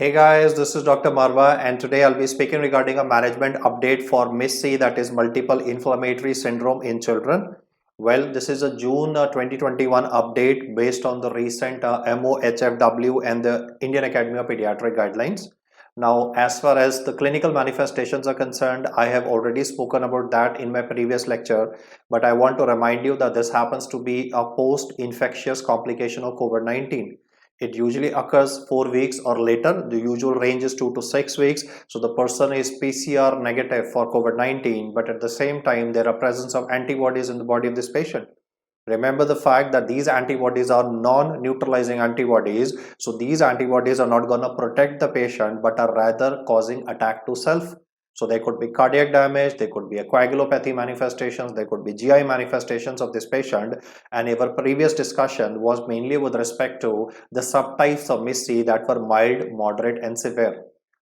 Hey guys, this is Dr. Marwa and today I'll be speaking regarding a management update for MIS-C, that is multiple inflammatory syndrome in children. Well, this is a June 2021 update based on the recent MOHFW and the Indian Academy of Pediatric guidelines. Now, as far as the clinical manifestations are concerned, I have already spoken about that in my previous lecture, but I want to remind you that this happens to be a post-infectious complication of COVID-19. It usually occurs 4 weeks or later. The usual range is 2 to 6 weeks. So the person is PCR negative for COVID-19, but at the same time, there are presence of antibodies in the body of this patient. Remember the fact that these antibodies are non-neutralizing antibodies. So these antibodies are not going to protect the patient, but are rather causing attack to self. So there could be cardiac damage, there could be a coagulopathy manifestations, there could be GI manifestations of this patient. And our previous discussion was mainly with respect to the subtypes of MIS-C that were mild, moderate, and severe.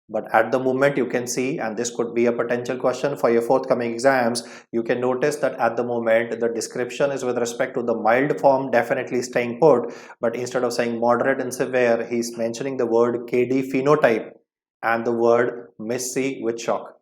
But at the moment you can see, and this could be a potential question for your forthcoming exams, you can notice that at the moment the description is with respect to the mild form definitely staying put, but instead of saying moderate and severe, he's mentioning the word Kd phenotype and the word MIS-C with shock.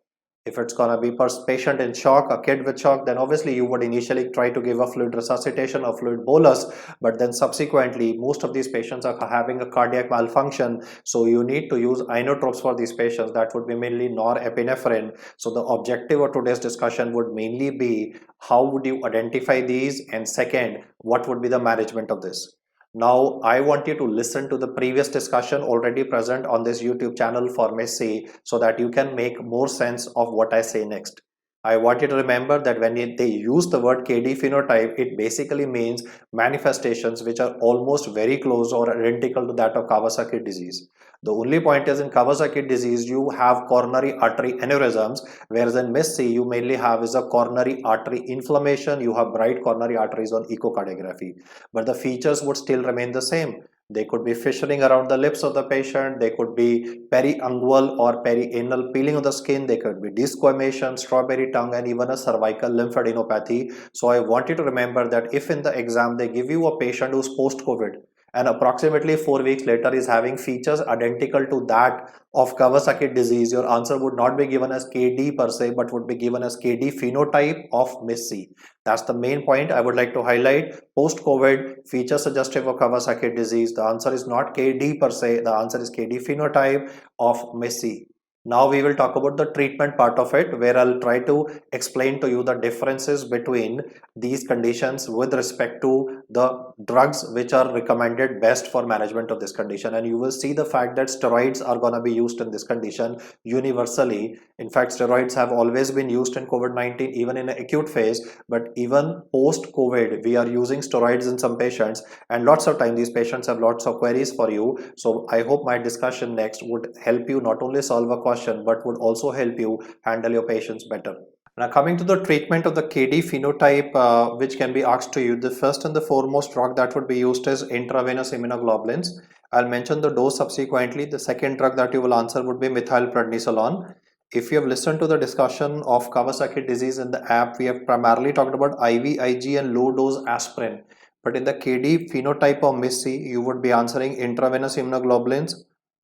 If it's going to be patient in shock, a kid with shock, then obviously you would initially try to give a fluid resuscitation or fluid bolus, but then subsequently most of these patients are having a cardiac malfunction, so you need to use inotropes for these patients. That would be mainly norepinephrine. So the objective of today's discussion would mainly be how would you identify these, and second, what would be the management of this. Now, I want you to listen to the previous discussion already present on this YouTube channel for MIS-C so that you can make more sense of what I say next. I want you to remember that when they use the word Kd phenotype, it basically means manifestations which are almost very close or identical to that of Kawasaki disease. The only point is in Kawasaki disease, you have coronary artery aneurysms, whereas in MIS-C, you mainly have is a coronary artery inflammation. You have bright coronary arteries on echocardiography, but the features would still remain the same. They could be fissuring around the lips of the patient. They could be periungual or perianal peeling of the skin. They could be desquamation, strawberry tongue, and even a cervical lymphadenopathy. So I want you to remember that if in the exam they give you a patient who's post-COVID and approximately 4 weeks later is having features identical to that of Kawasaki disease, your answer would not be given as Kd per se, but would be given as Kd phenotype of MIS-C. That's the main point I would like to highlight. Post-COVID, feature suggestive of Kawasaki disease. The answer is not Kd per se, the answer is Kd phenotype of MIS-C. Now we will talk about the treatment part of it, where I'll try to explain to you the differences between these conditions with respect to the drugs which are recommended best for management of this condition. And you will see the fact that steroids are going to be used in this condition universally. In fact, steroids have always been used in COVID-19, even in an acute phase, but even post-COVID, we are using steroids in some patients, and lots of time these patients have lots of queries for you. So I hope my discussion next would help you not only solve a question, but would also help you handle your patients better. Now, coming to the treatment of the Kd phenotype, which can be asked to you, the first and the foremost drug that would be used is intravenous immunoglobulins. I'll mention the dose subsequently. The second drug that you will answer would be methylprednisolone. If you have listened to the discussion of Kawasaki disease in the app, we have primarily talked about IVIG and low dose aspirin. But in the Kd phenotype of MIS-C, you would be answering intravenous immunoglobulins,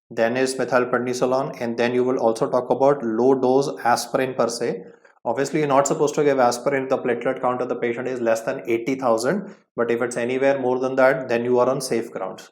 then is methylprednisolone, and then you will also talk about low dose aspirin per se. Obviously, you're not supposed to give aspirin if the platelet count of the patient is less than 80,000, but if it's anywhere more than that, then you are on safe grounds.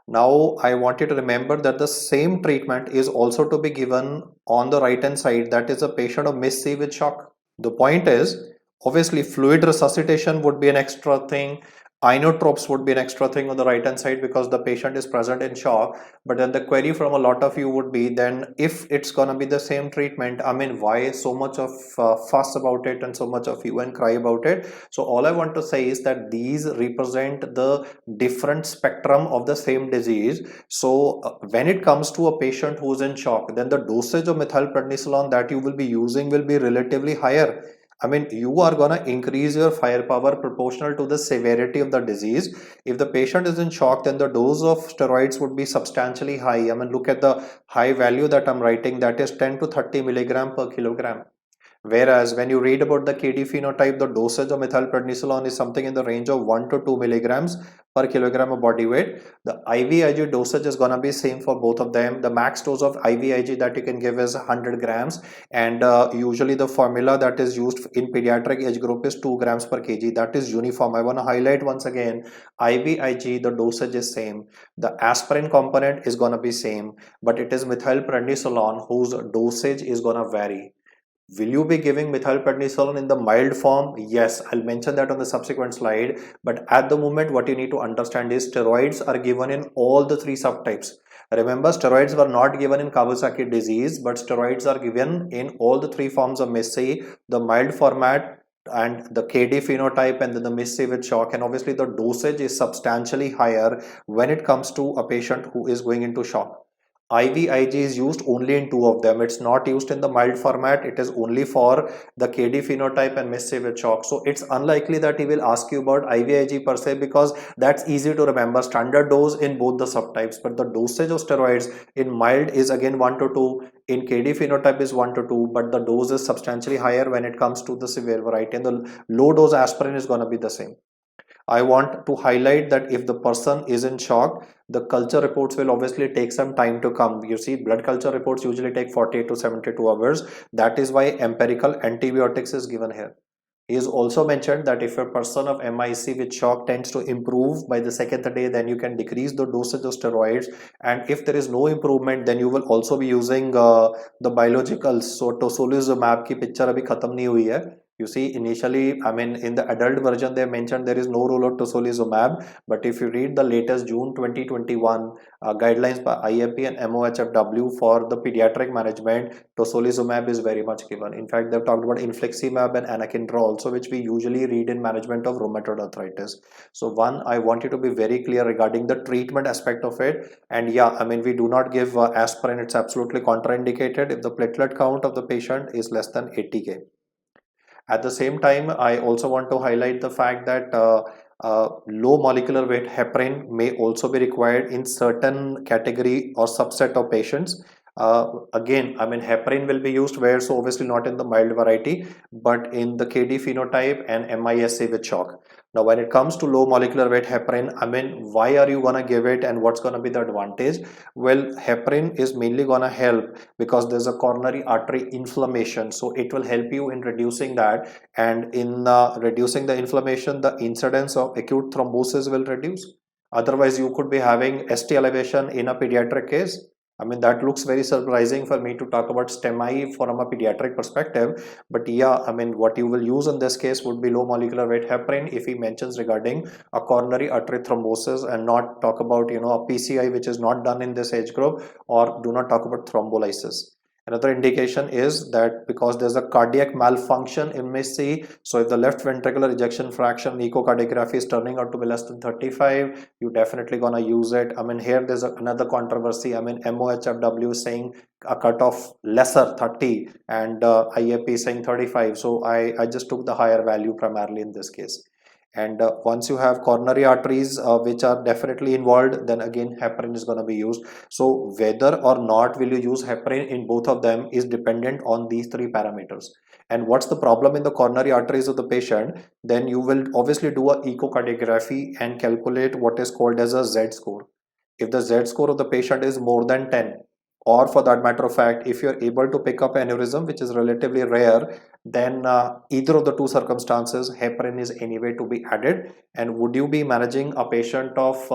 Now, I want you to remember that the same treatment is also to be given on the right hand side, that is a patient of MIS-C with shock. The point is, obviously, fluid resuscitation would be an extra thing. Inotropes would be an extra thing on the right hand side because the patient is present in shock. But then the query from a lot of you would be, then if it's gonna be the same treatment, I mean, why so much of fuss about it and so much of hue and cry about it? So all I want to say is that these represent the different spectrum of the same disease. So when it comes to a patient who's in shock, then the dosage of methylprednisolone that you will be using will be relatively higher. I mean, you are going to increase your firepower proportional to the severity of the disease. If the patient is in shock, then the dose of steroids would be substantially high. I mean, look at the high value that I'm writing, that is 10 to 30 milligram per kilogram. Whereas when you read about the Kd phenotype, the dosage of methylprednisolone is something in the range of 1 to 2 milligrams per kilogram of body weight. The IVIG dosage is gonna be same for both of them. The max dose of IVIG that you can give is 100 grams, and usually the formula that is used in pediatric age group is 2 grams per kg. That is uniform. I want to highlight once again, IVIG, the dosage is same. The aspirin component is gonna be same, but it is methylprednisolone whose dosage is gonna vary. Will you be giving methylprednisolone in the mild form? Yes, I'll mention that on the subsequent slide. But at the moment, what you need to understand is steroids are given in all the three subtypes. Remember, steroids were not given in Kawasaki disease, but steroids are given in all the three forms of MIS-C, the mild format and the Kd phenotype, and then the MIS-C with shock. And obviously the dosage is substantially higher when it comes to a patient who is going into shock. IVIG is used only in two of them. It's not used in the mild format. It is only for the Kd phenotype and MIS-C with shock. So it's unlikely that he will ask you about IVIG per se, because that's easy to remember, standard dose in both the subtypes. But the dosage of steroids in mild is again 1 to 2, in Kd phenotype is 1 to 2, but the dose is substantially higher when it comes to the severe variety, and the low dose aspirin is going to be the same. I want to highlight that if the person is in shock, the culture reports will obviously take some time to come. You see, blood culture reports usually take 48 to 72 hours. That is why empirical antibiotics is given here. He is also mentioned that if a person of MIC with shock tends to improve by the second day, then you can decrease the dosage of steroids. And if there is no improvement, then you will also be using the biologicals. So tocilizumab की picture अभी खत्म नहीं हुई है. You see, initially, I mean, in the adult version, they mentioned there is no role of tocilizumab. But if you read the latest June 2021 guidelines by IFP and MOHFW for the pediatric management, tocilizumab is very much given. In fact, they've talked about infliximab and anakinra also, which we usually read in management of rheumatoid arthritis. So one, I want you to be very clear regarding the treatment aspect of it. And yeah, I mean, we do not give aspirin. It's absolutely contraindicated if the platelet count of the patient is less than 80K. At the same time, I also want to highlight the fact that low molecular weight heparin may also be required in certain category or subset of patients. Again, I mean, heparin will be used where, so obviously not in the mild variety, but in the Kd phenotype and MIS-C with shock. Now, when it comes to low molecular weight heparin, I mean, why are you gonna give it and what's gonna be the advantage? Well, heparin is mainly gonna help because there's a coronary artery inflammation, so it will help you in reducing that, and in reducing the inflammation, the incidence of acute thrombosis will reduce. Otherwise, you could be having ST elevation in a pediatric case. I mean, that looks very surprising for me to talk about STEMI from a pediatric perspective. But yeah, I mean, what you will use in this case would be low molecular weight heparin if he mentions regarding a coronary artery thrombosis, and not talk about, you know, a PCI, which is not done in this age group, or do not talk about thrombolysis. Another indication is that because there's a cardiac malfunction in MIS-C, so if the left ventricular ejection fraction echocardiography is turning out to be less than 35, you definitely gonna use it. I mean, here there's another controversy. I mean, MOHFW is saying a cutoff lesser 30 and IAP is saying 35. So I just took the higher value primarily in this case. And once you have coronary arteries which are definitely involved, then again heparin is going to be used. So whether or not will you use heparin in both of them is dependent on these three parameters. And what's the problem in the coronary arteries of the patient? Then you will obviously do a echocardiography and calculate what is called as a Z score. If the Z score of the patient is more than 10, or for that matter of fact, if you're able to pick up aneurysm, which is relatively rare, then either of the two circumstances, heparin is anyway to be added. And would you be managing a patient of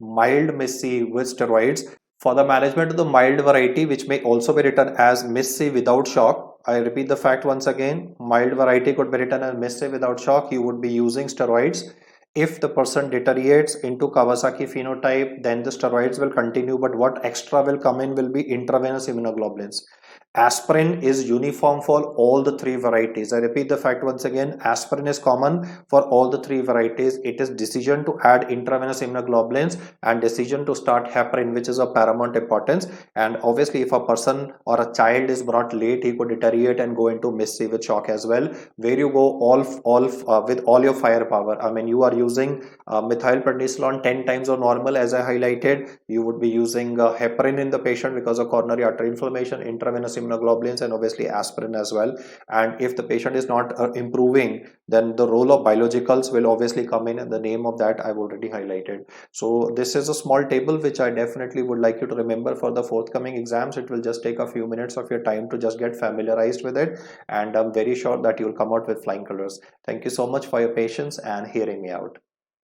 mild MIS-C with steroids? For the management of the mild variety, which may also be written as MIS-C without shock, I repeat the fact once again, mild variety could be written as MIS-C without shock, you would be using steroids. If the person deteriorates into Kawasaki phenotype, then the steroids will continue, but what extra will come in will be intravenous immunoglobulins. Aspirin is uniform for all the three varieties. I repeat the fact once again, aspirin is common for all the three varieties. It is decision to add intravenous immunoglobulins and decision to start heparin, which is of paramount importance. And obviously, if a person or a child is brought late, he could deteriorate and go into MIS-C with shock as well, where you go with all your firepower. I mean, you are using methylprednisolone 10 times or normal, as I highlighted. You would be using heparin in the patient because of coronary artery inflammation, intravenous immunoglobulins, and obviously aspirin as well. And if the patient is not improving, then the role of biologicals will obviously come in, and the name of that I've already highlighted. So this is a small table which I definitely would like you to remember for the forthcoming exams. It will just take a few minutes of your time to just get familiarized with it, and I'm very sure that you'll come out with flying colors. Thank you so much for your patience and hearing me out.